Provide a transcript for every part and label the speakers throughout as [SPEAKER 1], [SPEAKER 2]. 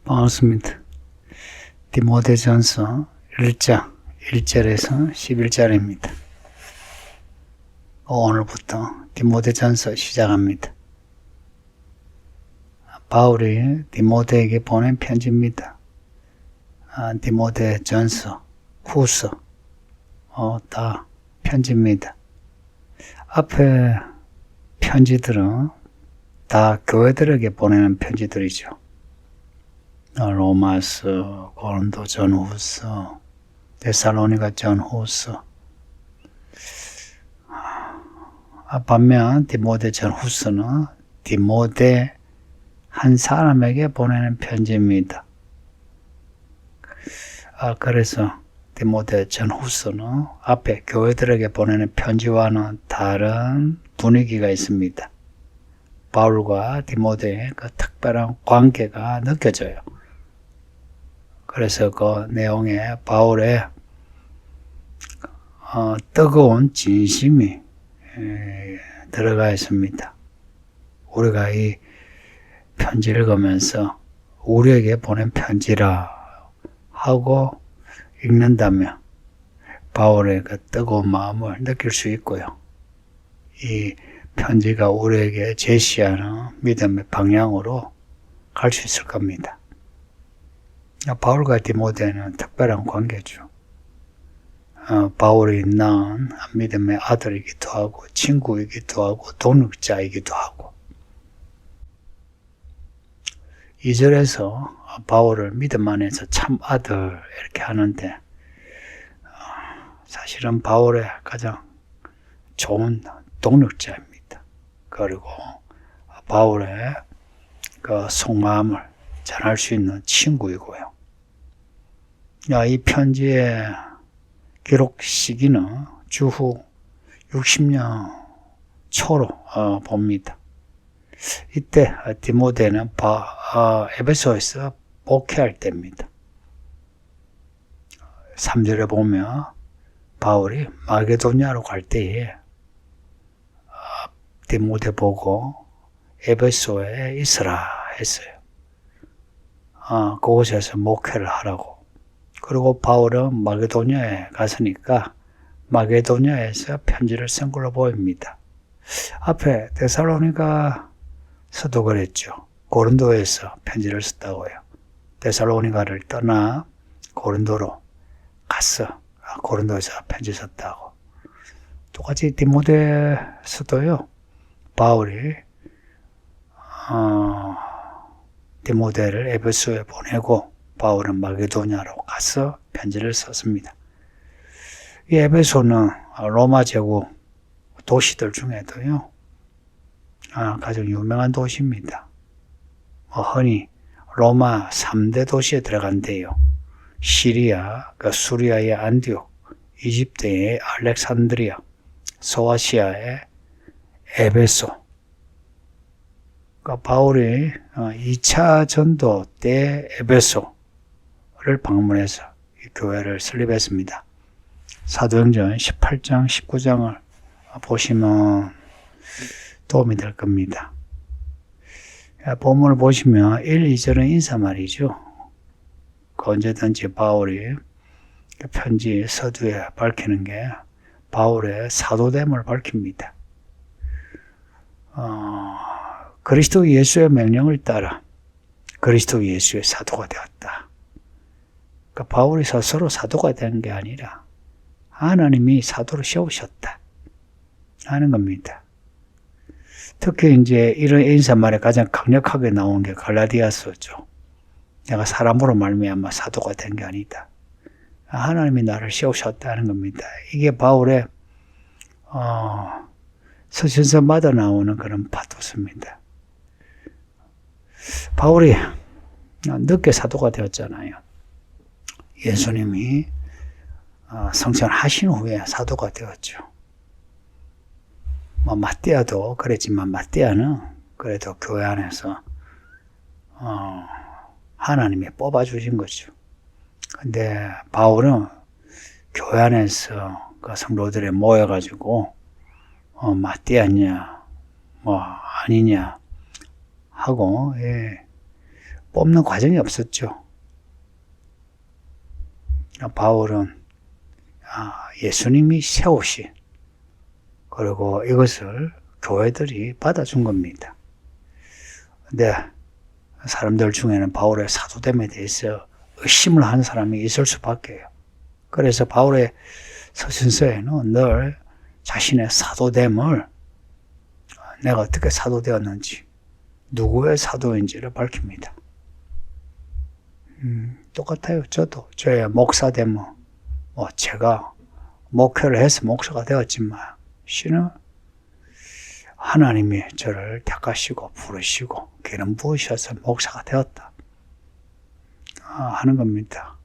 [SPEAKER 1] 반갑습니다. 디모데전서 1장 1절에서 11절입니다. 오늘부터 디모데전서 시작합니다. 바울이 디모데에게 보낸 편지입니다. 디모데전서, 후서, 다 편지입니다. 앞에 편지들은 다 교회들에게 보내는 편지들이죠. 로마서, 고린도 전후서, 데살로니가 전후서. 반면 디모데 전후서는 디모데 한 사람에게 보내는 편지입니다. 그래서 디모데 전후서는 앞에 교회들에게 보내는 편지와는 다른 분위기가 있습니다. 바울과 디모데의 그 특별한 관계가 느껴져요. 그래서 그 내용에 바울의 뜨거운 진심이 들어가 있습니다. 우리가 이 편지 읽으면서 우리에게 보낸 편지라 하고 읽는다면 바울의 그 뜨거운 마음을 느낄 수 있고요. 이 편지가 우리에게 제시하는 믿음의 방향으로 갈 수 있을 겁니다. 바울과 디모데는 특별한 관계죠. 바울이 낳은 믿음의 아들이기도 하고 친구이기도 하고 동역자이기도 하고 2절에서 바울을 믿음 안에서 참 아들 이렇게 하는데 사실은 바울의 가장 좋은 동역자입니다. 그리고 바울의 그 속마음을 전할 수 있는 친구이고요. 이 편지의 기록 시기는 주후 60년 초로 봅니다. 이때 디모데는 에베소에서 목회할 때입니다. 3절에 보면 바울이 마게도냐로 갈 때에 디모데 보고 에베소에 있으라 했어요. 그곳에서 목회를 하라고. 그리고 바울은 마게도냐에 갔으니까 마게도냐에서 편지를 쓴 걸로 보입니다. 앞에 데살로니가서도 그랬죠. 고린도에서 편지를 썼다고요. 데살로니가를 떠나 고린도로 갔어. 고린도에서 편지 썼다고. 똑같이 디모데서도요. 바울이 디모데를 에베소에 보내고 바울은 마게도냐로 가서 편지를 썼습니다. 이 에베소는 로마 제국 도시들 중에도요. 가장 유명한 도시입니다. 흔히 로마 3대 도시에 들어간대요. 시리아, 수리아의 안디옥, 이집트의 알렉산드리아, 소아시아의 에베소. 바울이 2차 전도 때 에베소를 방문해서 이 교회를 설립했습니다. 사도행전 18장, 19장을 보시면 도움이 될 겁니다. 본문을 보시면 1, 2절은 인사말이죠. 언제든지 바울이 편지 서두에 밝히는 게 바울의 사도됨을 밝힙니다. 그리스도 예수의 명령을 따라 그리스도 예수의 사도가 되었다. 그러니까 바울이 스스로 사도가 된 게 아니라 하나님이 사도로 세우셨다 하는 겁니다. 특히 이제 이런 인사말에 가장 강력하게 나온 게 갈라디아서죠. 내가 사람으로 말미암아 사도가 된 게 아니다. 하나님이 나를 세우셨다는 겁니다. 이게 바울의 서신서마다 나오는 그런 파도스입니다. 바울이 늦게 사도가 되었잖아요. 예수님이 성천하신 후에 사도가 되었죠. 마띠아도 그랬지만 마띠아는 그래도 교회 안에서 하나님이 뽑아주신 거죠. 근데 바울은 교회 안에서 그 성도들이 모여가지고 마띠아냐 뭐 아니냐 하고 뽑는 과정이 없었죠. 바울은 예수님이 세우신, 그리고 이것을 교회들이 받아준 겁니다. 근데 사람들 중에는 바울의 사도됨에 대해서 의심을 하는 사람이 있을 수밖에요. 그래서 바울의 서신서에는 늘 자신의 사도됨을, 내가 어떻게 사도되었는지, 누구의 사도인지를 밝힙니다. 똑같아요. 저도 저의 목사됨은 제가 목회를 해서 목사가 되었지만 실은 하나님이 저를 택하시고 부르시고 기름 부으셔서 목사가 되었다 하는 겁니다.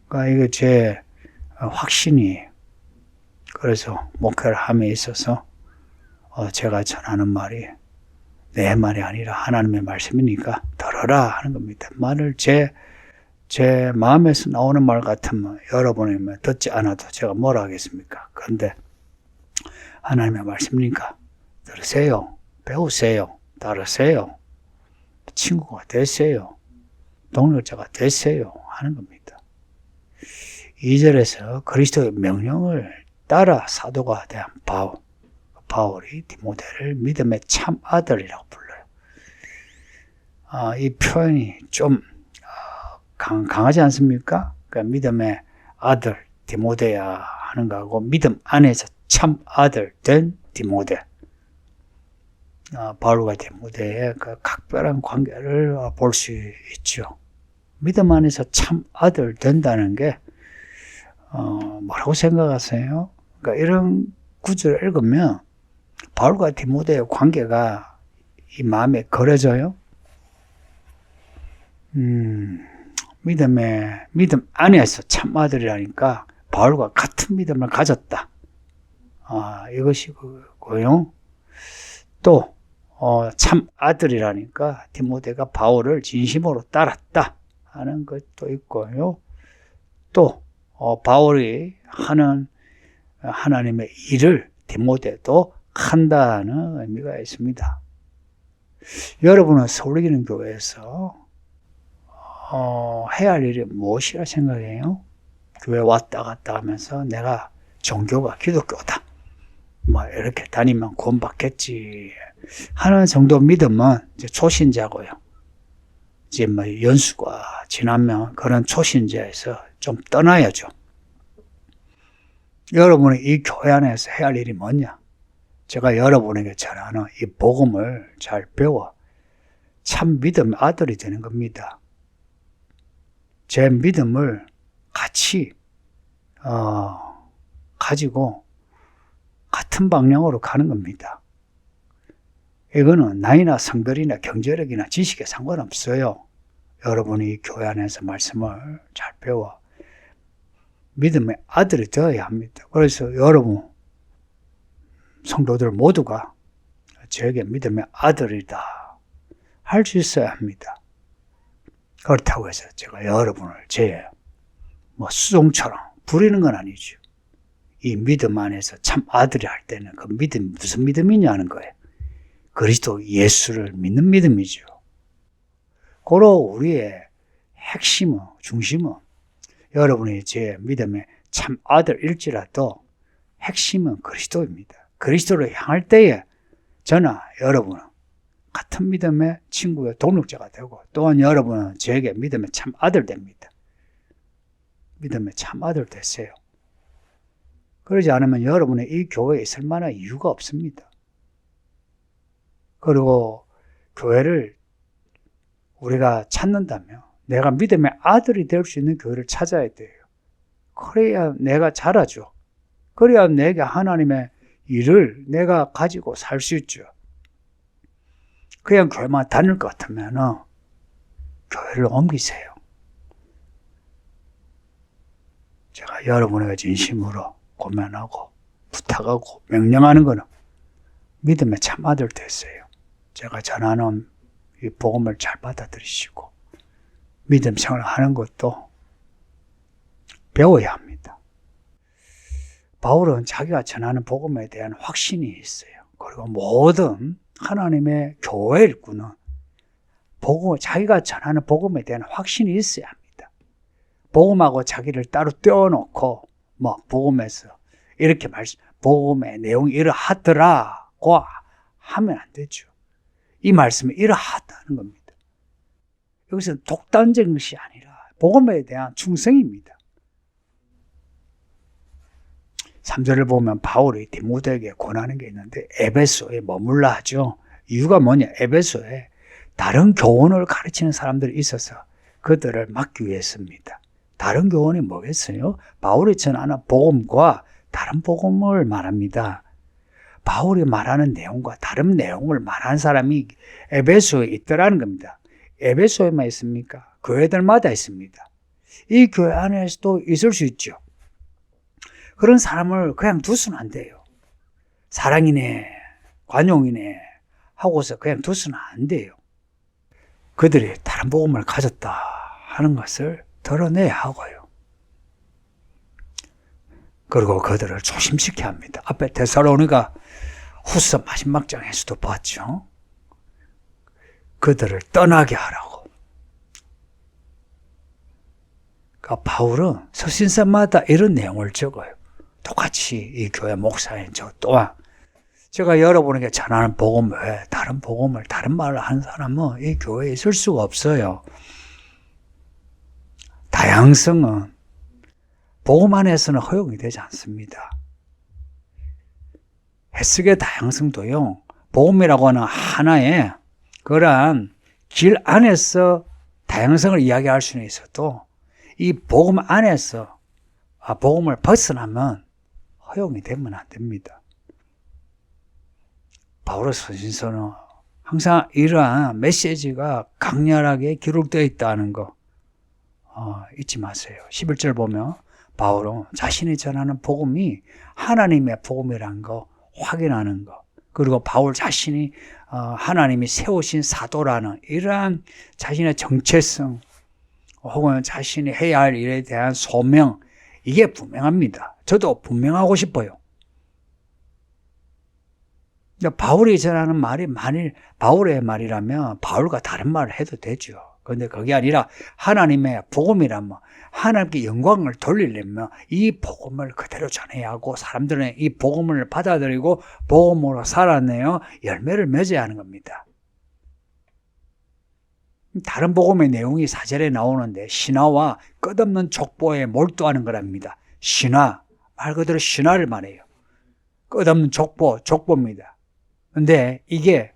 [SPEAKER 1] 그러니까 이게 제 확신이, 그래서 목회를 함에 있어서 제가 전하는 말이 내 말이 아니라 하나님의 말씀이니까 들어라 하는 겁니다. 말을 제 마음에서 나오는 말 같으면 여러분이 듣지 않아도 제가 뭐라 하겠습니까? 그런데 하나님의 말씀이니까 들으세요. 배우세요. 따르세요. 친구가 되세요. 동력자가 되세요 하는 겁니다. 2절에서 그리스도의 명령을 따라 사도가 된 바울이 디모데를 믿음의 참 아들이라고 불러요. 이 표현이 좀 강하지 않습니까? 그러니까 믿음의 아들 디모데야 하는 거하고 믿음 안에서 참 아들 된 디모데, 바울과 디모데의 그 각별한 관계를 볼 수 있죠. 믿음 안에서 참 아들 된다는 게 뭐라고 생각하세요? 그러니까 이런 구절을 읽으면 바울과 디모데의 관계가 이 마음에 그려져요. 믿음 안에서 참 아들이라니까 바울과 같은 믿음을 가졌다. 이것이고요. 또 참 아들이라니까 디모데가 바울을 진심으로 따랐다 하는 것도 있고요. 또 바울이 하는 하나님의 일을 디모데도 한다는 의미가 있습니다. 여러분은 서울기능교회에서 해야 할 일이 무엇이라 생각해요? 교회 왔다 갔다 하면서 내가 종교가 기독교다, 이렇게 다니면 구원받겠지 하는 정도 믿음은 이제 초신자고요. 이제 연수가 지나면 그런 초신자에서 좀 떠나야죠. 여러분이 이 교회 안에서 해야 할 일이 뭐냐? 제가 여러분에게 전하는 이 복음을 잘 배워 참 믿음의 아들이 되는 겁니다. 제 믿음을 같이 가지고 같은 방향으로 가는 겁니다. 이거는 나이나 성별이나 경제력이나 지식에 상관없어요. 여러분이 교회 안에서 말씀을 잘 배워 믿음의 아들이 되어야 합니다. 그래서 여러분 성도들 모두가 저에게 믿음의 아들이다 할 수 있어야 합니다. 그렇다고 해서 제가 여러분을 제 수종처럼 부리는 건 아니죠. 이 믿음 안에서 참 아들이 할 때는 그 믿음이 무슨 믿음이냐는 거예요. 그리스도 예수를 믿는 믿음이죠. 고로 우리의 핵심은, 중심은 여러분이 제 믿음의 참 아들일지라도 핵심은 그리스도입니다. 그리스도를 향할 때에 저나 여러분은 같은 믿음의 친구의 동력자가 되고, 또한 여러분은 저에게 믿음의 참 아들 됩니다. 믿음의 참 아들 되세요. 그러지 않으면 여러분의 이 교회에 있을 만한 이유가 없습니다. 그리고 교회를 우리가 찾는다면 내가 믿음의 아들이 될 수 있는 교회를 찾아야 돼요. 그래야 내가 자라죠. 그래야 내가 하나님의 일을 내가 가지고 살 수 있죠. 그냥 교회만 다닐 것 같으면 교회를 옮기세요. 제가 여러분에게 진심으로 고면하고 부탁하고 명령하는 것은 믿음의 참 아들 되세요. 제가 전하는 이 복음을 잘 받아들이시고 믿음 생활을 하는 것도 배워야 합니다. 바울은 자기가 전하는 복음에 대한 확신이 있어요. 그리고 모든 하나님의 교회 일꾼은 자기가 전하는 복음에 대한 확신이 있어야 합니다. 복음하고 자기를 따로 떼어놓고 복음에서 이렇게 복음의 내용이 이러하더라고 하면 안 되죠. 이 말씀이 이러하다는 겁니다. 여기서는 독단적인 것이 아니라 복음에 대한 충성입니다. 3절을 보면 바울이 디모데에게 권하는 게 있는데 에베소에 머물라 하죠. 이유가 뭐냐? 에베소에 다른 교훈을 가르치는 사람들이 있어서 그들을 막기 위해서입니다. 다른 교훈이 뭐겠어요? 바울이 전하는 복음과 다른 복음을 말합니다. 바울이 말하는 내용과 다른 내용을 말하는 사람이 에베소에 있더라는 겁니다. 에베소에만 있습니까? 교회들마다 있습니다. 이 교회 안에서도 있을 수 있죠. 그런 사람을 그냥 두서는 안 돼요. 사랑이네, 관용이네 하고서 그냥 두서는 안 돼요. 그들이 다른 복음을 가졌다 하는 것을 드러내야 하고요. 그리고 그들을 조심시켜야 합니다. 앞에 데살로니가 후서 마지막 장에서도 봤죠. 그들을 떠나게 하라고. 그러니까 바울은 서신서마다 이런 내용을 적어요. 똑같이 이 교회 목사인 저 또한 제가 여러분에게 전하는 복음 외에 다른 복음을 다른 말을 하는 사람은 이 교회에 있을 수가 없어요. 다양성은 복음 안에서는 허용이 되지 않습니다. 해석의 다양성도요, 복음이라고 하는 하나의 그러한 길 안에서 다양성을 이야기할 수는 있어도 이 복음 안에서 복음을 벗어나면 허용이 되면 안 됩니다. 바울의 서신서는 항상 이러한 메시지가 강렬하게 기록되어 있다는 거 잊지 마세요. 11절 보면 바울은 자신이 전하는 복음이 하나님의 복음이라는 거 확인하는 거, 그리고 바울 자신이 하나님이 세우신 사도라는 이러한 자신의 정체성 혹은 자신이 해야 할 일에 대한 소명, 이게 분명합니다. 저도 분명하고 싶어요. 바울이 전하는 말이 만일 바울의 말이라면 바울과 다른 말을 해도 되죠. 그런데 그게 아니라 하나님의 복음이라면 하나님께 영광을 돌리려면 이 복음을 그대로 전해야 하고 사람들은 이 복음을 받아들이고 복음으로 살아내어 열매를 맺어야 하는 겁니다. 다른 복음의 내용이 4절에 나오는데 신화와 끝없는 족보에 몰두하는 거랍니다. 신화, 말 그대로 신화를 말해요. 끝없는 족보입니다. 근데 이게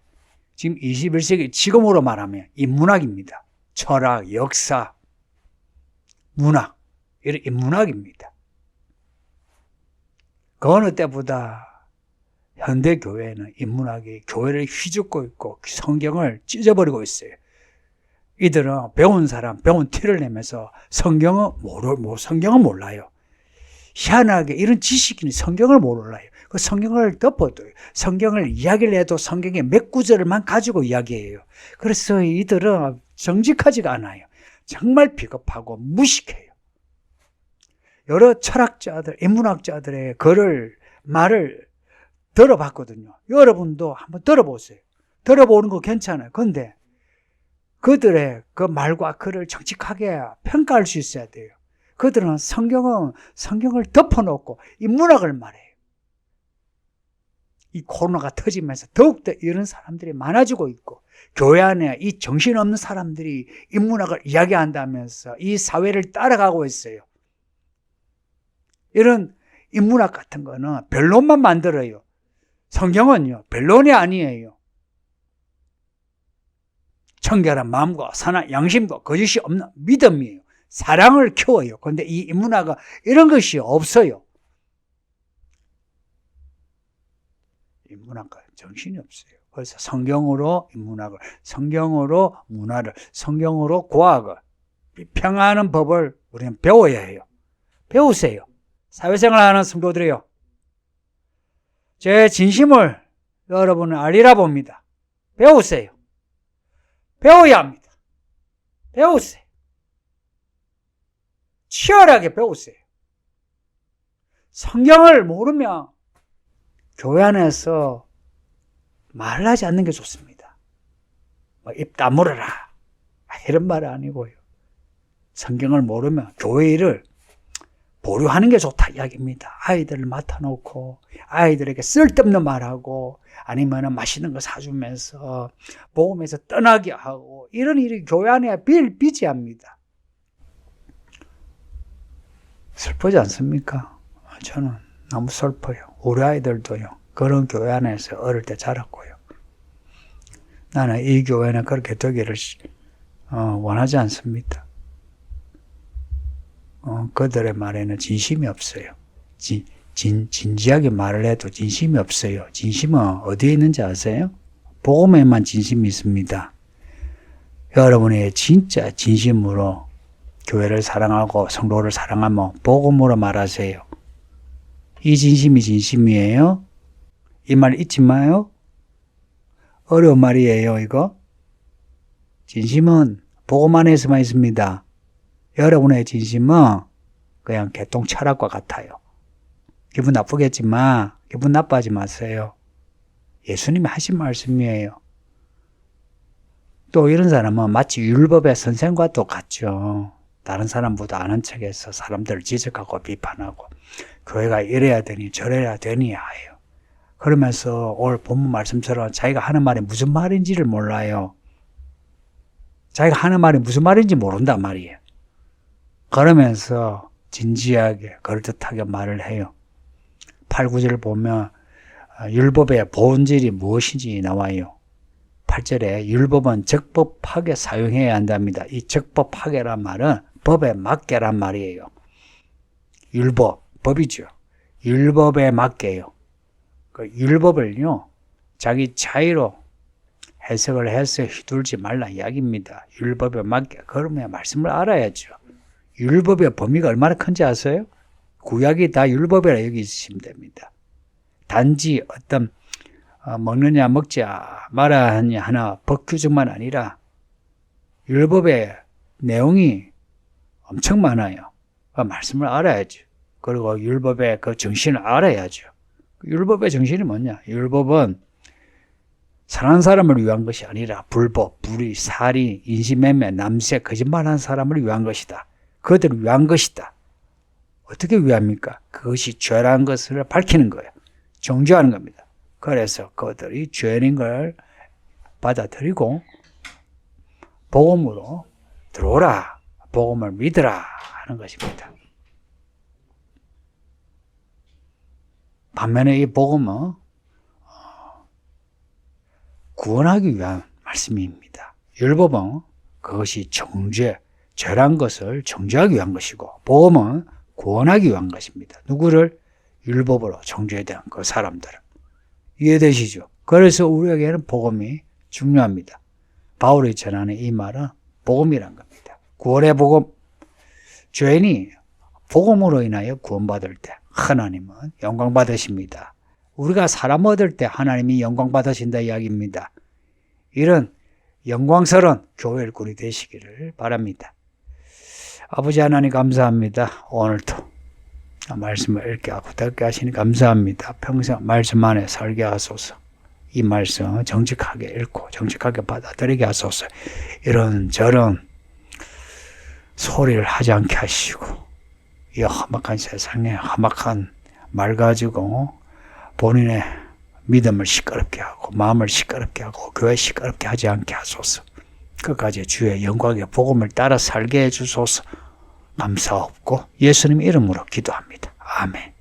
[SPEAKER 1] 지금 21세기 지금으로 말하면 인문학입니다. 철학, 역사, 문학, 이런 인문학입니다. 그 어느 때보다 현대 교회는 인문학이 교회를 휘젓고 있고 성경을 찢어버리고 있어요. 이들은 배운 티를 내면서 성경은 몰라요. 희한하게 이런 지식인이 성경을 몰라요. 그 성경을 덮어둬요. 성경을 이야기를 해도 성경의 몇 구절만 가지고 이야기해요. 그래서 이들은 정직하지가 않아요. 정말 비겁하고 무식해요. 여러 철학자들, 인문학자들의 말을 들어봤거든요. 여러분도 한번 들어보세요. 들어보는 거 괜찮아요. 그런데 그들의 그 말과 글을 정직하게 평가할 수 있어야 돼요. 그들은 성경을 덮어놓고 인문학을 말해요. 이 코로나가 터지면서 더욱더 이런 사람들이 많아지고 있고 교회 안에 이 정신없는 사람들이 인문학을 이야기한다면서 이 사회를 따라가고 있어요. 이런 인문학 같은 거는 변론만 만들어요. 성경은요, 변론이 아니에요. 청결한 마음과 선한 양심과 거짓이 없는 믿음이에요. 사랑을 키워요. 그런데 이 인문학은 이런 것이 없어요. 인문학과 정신이 없어요. 그래서 성경으로 인문학을, 성경으로 문화를, 성경으로 과학을 평하는 법을 우리는 배워야 해요. 배우세요. 사회생활하는 성도들이요. 제 진심을 여러분은 알리라 봅니다. 배우세요. 배워야 합니다. 배우세요. 치열하게 배우세요. 성경을 모르면 교회 안에서 말하지 않는 게 좋습니다. 입 다물어라. 이런 말 아니고요. 성경을 모르면 교회 일을 보류하는 게 좋다 이야기입니다. 아이들을 맡아놓고 아이들에게 쓸데없는 말하고 아니면 맛있는 거 사주면서 복음에서 떠나게 하고 이런 일이 교회 안에 비일비재합니다. 슬프지 않습니까? 저는 너무 슬퍼요. 우리 아이들도요. 그런 교회 안에서 어릴 때 자랐고요. 나는 이 교회는 그렇게 되기를 원하지 않습니다. 그들의 말에는 진심이 없어요. 진지하게 말을 해도 진심이 없어요. 진심은 어디에 있는지 아세요? 복음에만 진심이 있습니다. 여러분이 진짜 진심으로 교회를 사랑하고 성도를 사랑하면 복음으로 말하세요. 이 진심이 진심이에요? 이 말 잊지 마요. 어려운 말이에요, 이거. 진심은 복음 안에서만 있습니다. 여러분의 진심은 그냥 개똥 철학과 같아요. 기분 나쁘겠지만 기분 나빠하지 마세요. 예수님이 하신 말씀이에요. 또 이런 사람은 마치 율법의 선생과 똑같죠. 다른 사람보다 아는 척해서 사람들을 지적하고 비판하고 교회가 이래야 되니 저래야 되니 해요. 그러면서 오늘 본문 말씀처럼 자기가 하는 말이 무슨 말인지를 몰라요. 자기가 하는 말이 무슨 말인지 모른단 말이에요. 그러면서 진지하게 그럴듯하게 말을 해요. 8, 9절 보면 율법의 본질이 무엇인지 나와요. 8절에 율법은 적법하게 사용해야 한답니다. 이 적법하게란 말은 법에 맞게란 말이에요. 율법, 법이죠. 율법에 맞게요. 그 율법을요, 자기 차이로 해석을 해서 휘둘지 말라 이야기입니다. 율법에 맞게. 그러면 말씀을 알아야죠. 율법의 범위가 얼마나 큰지 아세요? 구약이 다 율법이라 여기시면 됩니다. 단지 어떤 먹느냐 먹지 말아야 하냐 하나 법 규정만 아니라 율법의 내용이 엄청 많아요. 그 말씀을 알아야죠. 그리고 율법의 그 정신을 알아야죠. 율법의 정신이 뭐냐? 율법은 사랑하는 사람을 위한 것이 아니라 불법, 불의, 살인, 인신매매, 남세, 거짓말하는 사람을 위한 것이다. 그들을 위한 것이다. 어떻게 위합니까? 그것이 죄라는 것을 밝히는 거예요. 정죄하는 겁니다. 그래서 그들이 죄인 걸 받아들이고 복음으로 들어오라, 복음을 믿으라 하는 것입니다. 반면에 이 복음은 구원하기 위한 말씀입니다. 율법은 그것이 죄란 것을 정죄하기 위한 것이고 복음은 구원하기 위한 것입니다. 누구를? 율법으로 정죄된 그 사람들을. 이해되시죠? 그래서 우리에게는 복음이 중요합니다. 바울이 전하는 이 말은 복음이란 겁니다. 구원의 복음. 죄인이 복음으로 인하여 구원받을 때 하나님은 영광 받으십니다. 우리가 사람 얻을 때 하나님이 영광 받으신다 이야기입니다. 이런 영광스러운 교회 일꾼이 되시기를 바랍니다. 아버지 하나님 감사합니다. 오늘도 말씀을 읽게 하고 듣게 하시니 감사합니다. 평생 말씀 안에 살게 하소서. 이 말씀 정직하게 읽고 정직하게 받아들이게 하소서. 이런 저런 소리를 하지 않게 하시고 이 험악한 세상에 험악한 말 가지고 본인의 믿음을 시끄럽게 하고 마음을 시끄럽게 하고 교회 시끄럽게 하지 않게 하소서. 끝까지 주의 영광의 복음을 따라 살게 해주소서. 감사하고 예수님 이름으로 기도합니다. 아멘.